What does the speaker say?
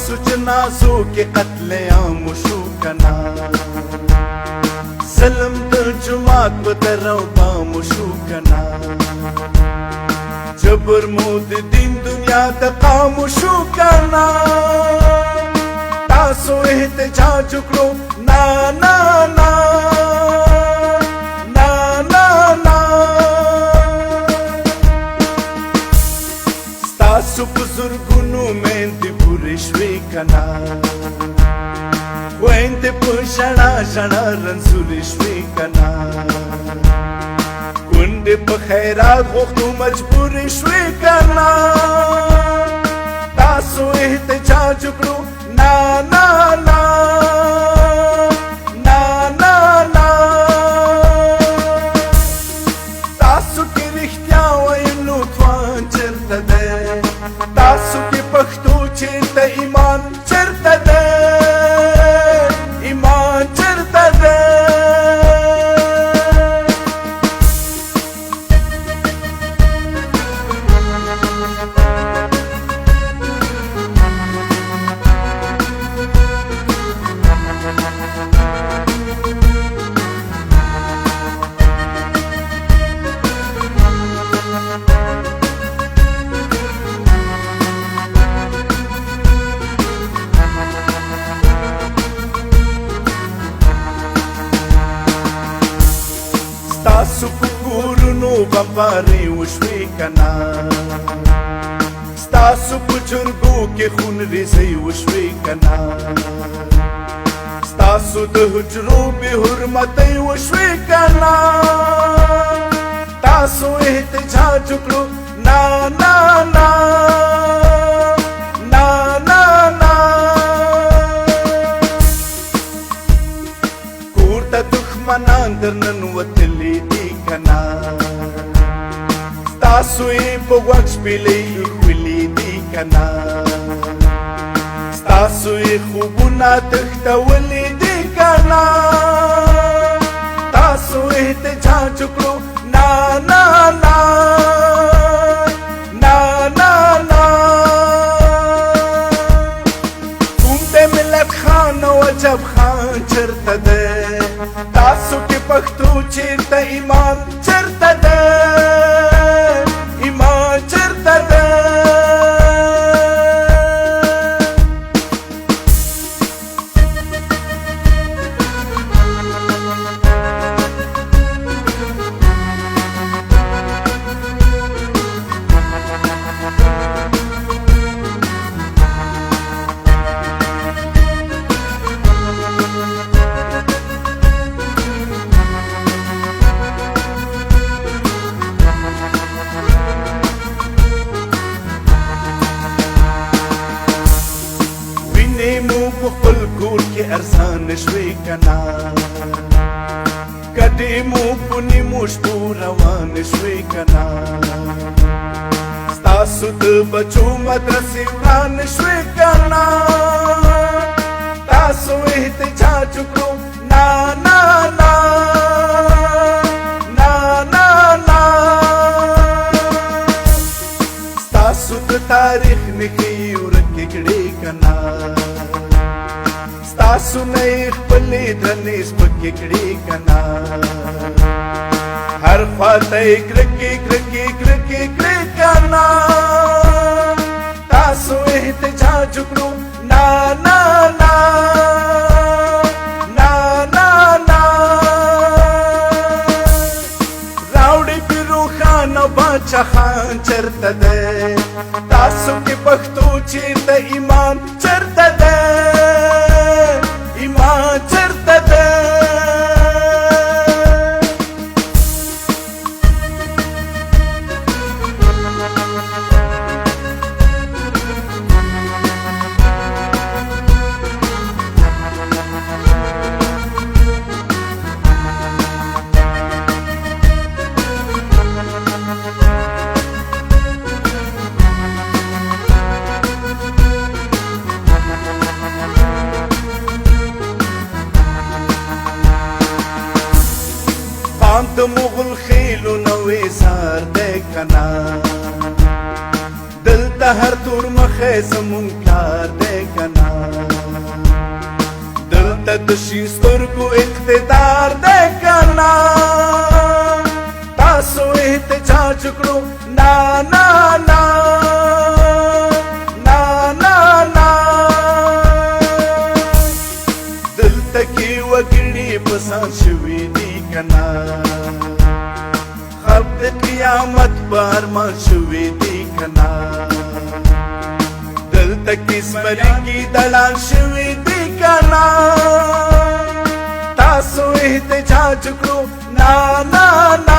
ستاسو جنازو کې قتل عام شو کنا ظلم د جماعت په درو بام شو کنا جبر مو د دین دنیا د قام شو کنا تاسو احتجاج وکړو نا نا نا نا نا نا ستاسو بزرګونو مېندې پورې شوې کنا ویندې په ژړا ژړا رنځورې شوې کنا کونډې په خیرات غوښتو مجبورې شوې کنا تاسو احتجاج وکړو نا نا نا نا نا نا تاسو کې رښتیا ویلو توان چېرته دی تاسو کې پښتو چېرته ایمان چېرته دی ایمان چېرته دی ستاسو په کورونو بمبارۍ وشوې کنا ستاسو په جرګو کې خون ریزۍ وشوې کنا ستاسو د حجرو بې حرمتۍ وشوې کنا تاسو احتجاج وکړو نا نا نا نا نا نا کور ته دښمنان درننوتلي دي کنا ستاسو یې په غوږ شپېلۍ ښکلي دي کنا ستاسو یې خوبونه تښتولي دي کنا تاسو احتجاج وکړو نا نا نا نا نا نا کوم د ملت خان او عجب خان چېرته دی تاسو کې پښتو چېرته ایمان چېرته دی ایمان چېرته دی خپل کور کې ارزان شوې کنا کډې مو په نیمو شپو روان شوې کنا ستاسو د بچو مدرسې وران شوې کنا تاسو احتجاج وکړو نا نا نا نا نا نا ستاسو د تاریخ نښې ورکې کړې کنا تاسو نه خپلې درنې سپکې کړې کنا هر خواته یې کرکې کرکې کرکې کړې کنا تاسو احتجاج وکړو نا نا نا نا نا نا راوړې پیرو خان او باچا خان چېرته دی تاسو کې پښتو چېرته ایمان چېرته دی ایمان چېرته دی د مغل خیلو نوې زار دی کنا دلته هر تور مخې زمون کار دی کنا دشي سترګو اقتدار دې کنا تاسو احتجاج کړو نا نا نا نا نا نا دلته کې وګړي پسان شوي دي کنا خلق د قیامت پر ما شوي دي کنا دلته کې سمرګي دلال شوي دي کنا تاسو احتجاج کړو نا نا نا